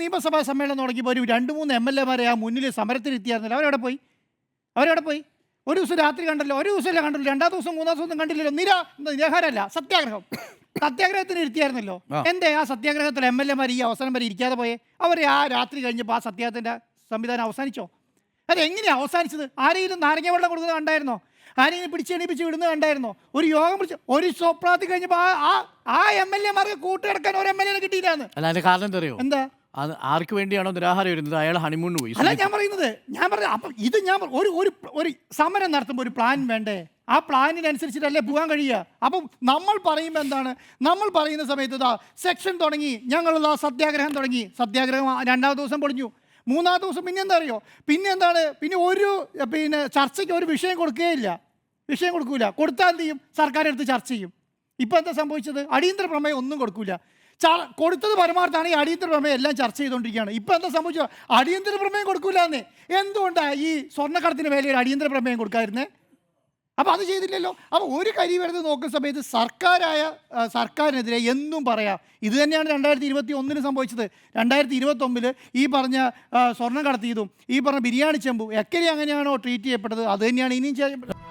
നിയമസഭാ സമ്മേളനം തുടങ്ങിയപ്പോൾ ഒരു 2-3 MLA-മാരെ ആ മുന്നിൽ സമരത്തിനെത്തിയായിരുന്നല്ലോ. അവരെവിടെ പോയി? ഒരു ദിവസം രാത്രി കണ്ടല്ലോ, ഒരു ദിവസമല്ല കണ്ടല്ലോ, 2-ാം ദിവസം 3-ാം ദിവസം ഒന്നും കണ്ടില്ലല്ലോ. നിരാഹാരമല്ല, സത്യാഗ്രഹത്തിന് ഇരുത്തിയായിരുന്നല്ലോ. എന്തേ ആ സത്യാഗ്രഹത്തിൽ MLA-മാർ ഈ അവസരം വരെ ഇരിക്കാതെ പോയേ? അവർ ആ രാത്രി കഴിഞ്ഞപ്പോൾ ആ സത്യാഗ്രഹത്തിൻ്റെ സംവിധാനം അവസാനിച്ചോ? അതെങ്ങനെയാണ് അവസാനിച്ചത്? ആരെങ്കിലും നാരങ്ങ വെള്ളം കൊടുക്കുന്നത് കണ്ടായിരുന്നോ? ആരെങ്കിലും പിടിച്ചെണീപ്പിച്ച് വിടുന്നത് കണ്ടായിരുന്നോ? ഒരു യോഗം വിളിച്ച് ഒരു സ്വപ്രാത്തി കഴിഞ്ഞപ്പോൾ ആ MLA-മാർക്ക് കൂട്ടുകിടക്കാൻ ഒരു MLA-നെ കിട്ടിയില്ലാന്ന്. അല്ല, അതിന്റെ കാരണം എന്താ അറിയോ? എന്താ? ആർക്ക് വേണ്ടിയാണോ നിരാഹാരം വരുന്നത്? അയാൾ ഹണിമൂണിന് പോയി. അല്ല ഞാൻ പറഞ്ഞത് അപ്പം ഇത് ഒരു സമരം നടത്തുമ്പോൾ ഒരു പ്ലാൻ വേണ്ടേ? ആ പ്ലാനിനനുസരിച്ചിട്ടല്ലേ പോകാൻ കഴിയുക. അപ്പം നമ്മൾ പറയുമ്പോൾ എന്താണ്? നമ്മൾ പറയുന്ന സമയത്ത് ഇതാ സെക്ഷൻ തുടങ്ങി, ഞങ്ങളിതാ സത്യാഗ്രഹം തുടങ്ങി. സത്യാഗ്രഹം 2-ാം ദിവസം പൊളിഞ്ഞു. 3-ാം ദിവസം പിന്നെ എന്താ അറിയോ? പിന്നെ ഒരു ചർച്ചയ്ക്ക് ഒരു വിഷയം കൊടുക്കുകയില്ല. വിഷയം കൊടുക്കൂല. കൊടുത്താൽ എന്ത് ചെയ്യും? സർക്കാർ എടുത്ത് ചർച്ച ചെയ്യും. ഇപ്പം എന്താ സംഭവിച്ചത്? അടിയന്തര പ്രമേയം ഒന്നും കൊടുക്കൂല. കൊടുത്തത് പരമാർത്ഥാണ്. ഈ അടിയന്തര പ്രമേയം എല്ലാം ചർച്ച ചെയ്തുകൊണ്ടിരിക്കുകയാണ്. ഇപ്പം എന്താ സംഭവിച്ചത്? അടിയന്തര പ്രമേയം കൊടുക്കൂല എന്നേ. എന്തുകൊണ്ടാണ് ഈ സ്വർണ്ണക്കടത്തിന് മേലെ ഒരു അടിയന്തര പ്രമേയം കൊടുക്കാതിരുന്നേ? അപ്പോൾ അത് ചെയ്തില്ലല്ലോ. അപ്പോൾ ഒരു കരി വരുന്നത് നോക്കുന്ന സമയത്ത് സർക്കാരിനെതിരെ എന്നും പറയാം. ഇത് തന്നെയാണ് 2021 സംഭവിച്ചത്. 2021 ഈ പറഞ്ഞ സ്വർണ്ണം കടത്തിയതും ഈ പറഞ്ഞ ബിരിയാണി ചെമ്പും എക്കരി അങ്ങനെയാണോ ട്രീറ്റ് ചെയ്യപ്പെട്ടത്, അത് തന്നെയാണ് ഇനിയും ചെയ്യപ്പെട്ടത്.